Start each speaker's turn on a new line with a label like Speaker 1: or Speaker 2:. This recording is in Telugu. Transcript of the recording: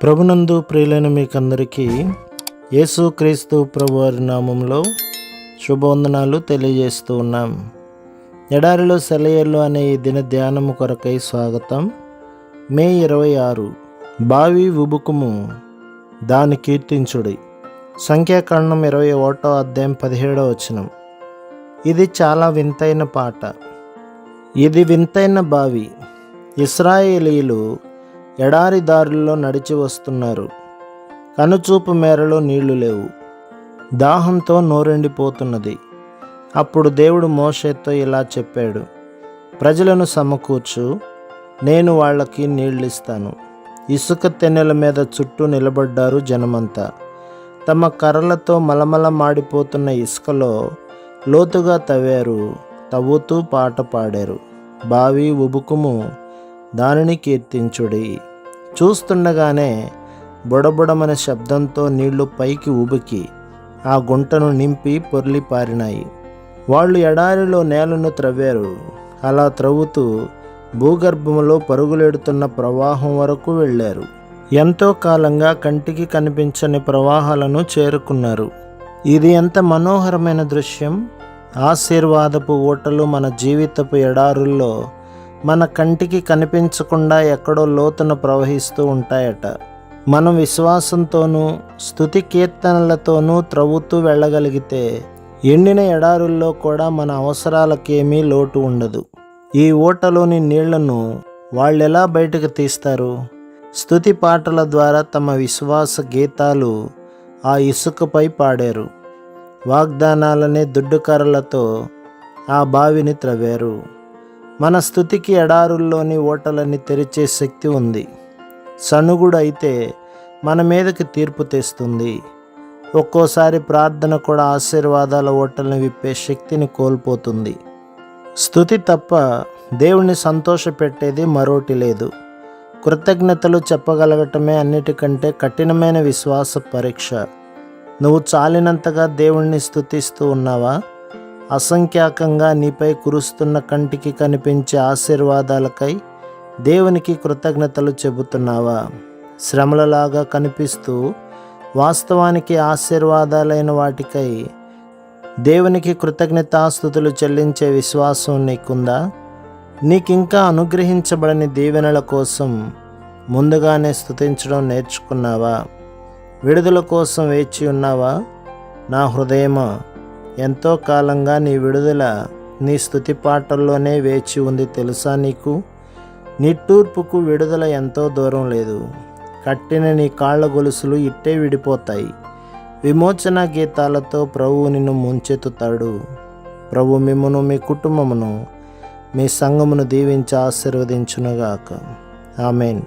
Speaker 1: ప్రభునందు ప్రియులైన మీకందరికీ యేసుక్రీస్తు ప్రభువారి నామంలో శుభవందనాలు తెలియజేస్తూ ఉన్నాం. ఎడారిలో సెలయేళ్ళు అనే ఈ దిన ధ్యానము కొరకై స్వాగతం. మే 26. బావి ఉబుకుము దాని కీర్తించుడి. సంఖ్యాకాండం 21వ అధ్యాయం 17వ వచనం. ఇది చాలా వింతైన పాట. ఇది వింతైన బావి. ఇశ్రాయేలీయులు ఎడారి దారుల్లో నడిచి వస్తున్నారు. కనుచూపు మేరలో నీళ్లు లేవు. దాహంతో నోరెండిపోతున్నది. అప్పుడు దేవుడు మోషేతో ఇలా చెప్పాడు, ప్రజలను సమకూర్చు, నేను వాళ్ళకి నీళ్ళిస్తాను. ఇసుక తెన్నెల మీద చుట్టూ నిలబడ్డారు జనమంతా. తమ కర్రలతో మలమల మాడిపోతున్న ఇసుకలో లోతుగా తవ్వారు. తవ్వుతూ పాట పాడారు. బావి ఉబుకుము దానిని కీర్తించుడి. చూస్తుండగానే బుడబుడమనే శబ్దంతో నీళ్లు పైకి ఉబికి ఆ గుంటను నింపి పొర్లి పారినాయి. వాళ్ళు ఎడారిలో నేలను త్రవ్వారు. అలా త్రవ్వుతూ భూగర్భంలో పరుగులెడుతున్న ప్రవాహం వరకు వెళ్ళారు. ఎంతో కాలంగా కంటికి కనిపించని ప్రవాహాలను చేరుకున్నారు. ఇది ఎంత మనోహరమైన దృశ్యం. ఆశీర్వాదపు ఊటలు మన జీవితపు ఎడారుల్లో మన కంటికి కనిపించకుండా ఎక్కడో లోతున ప్రవహిస్తూ ఉంటాయట. మనం విశ్వాసంతోనూ స్తుతి కీర్తనలతోనూ త్రవ్వుతూ వెళ్ళగలిగితే ఎండిన ఎడారుల్లో కూడా మన అవసరాలకేమీ లోటు ఉండదు. ఈ ఊటలోని నీళ్లను వాళ్ళెలా బయటకు తీస్తారు? స్తుతి పాటల ద్వారా తమ విశ్వాస గీతాలు ఆ ఇసుకపై పాడారు. వాగ్దానాలనే దుడ్డుకర్రలతో ఆ బావిని త్రవ్వారు. మన స్తుతికి ఎడారుల్లోని ఓటలని తెరిచే శక్తి ఉంది. సనుగుడు అయితే మన మీదకి తీర్పు తెస్తుంది. ఒక్కోసారి ప్రార్థన కూడా ఆశీర్వాదాల ఓటల్ని విప్పే శక్తిని కోల్పోతుంది. స్తుతి తప్ప దేవుణ్ణి సంతోషపెట్టేది మరోటి లేదు. కృతజ్ఞతలు చెప్పగలగటమే అన్నిటికంటే కఠినమైన విశ్వాస పరీక్ష. నువ్వు చాలినంతగా దేవుణ్ణి స్తుతిస్తూ ఉన్నావా? అసంఖ్యాకంగా నీపై కురుస్తున్న కంటికి కనిపించే ఆశీర్వాదాలకై దేవునికి కృతజ్ఞతలు చెబుతున్నావా? శ్రమలలాగా కనిపిస్తూ వాస్తవానికి ఆశీర్వాదాలైన వాటికై దేవునికి కృతజ్ఞతాస్తుతులు చెల్లించే విశ్వాసం నీకుందా? నీకింకా అనుగ్రహించబడని దీవెనల కోసం ముందుగానే స్తుతించడం నేర్చుకున్నావా? విడుదల కోసం వేచి ఉన్నావా? నా హృదయమా, ఎంతో కాలంగా నీ విడుదల నీ స్తుతి పాటల్లోనే వేచి ఉంది తెలుసా నీకు? నిట్టూర్పుకు విడుదల ఎంతో దూరం లేదు. కట్టిన నీ కాళ్ళ గొలుసులు ఇట్టే విడిపోతాయి. విమోచన గీతాలతో ప్రభువు నిన్ను ముంచెత్తుతాడు. ప్రభు మిమ్మును, మీ కుటుంబమును, మీ సంఘమును దీవించి ఆశీర్వదించునుగాక. ఆమేన్.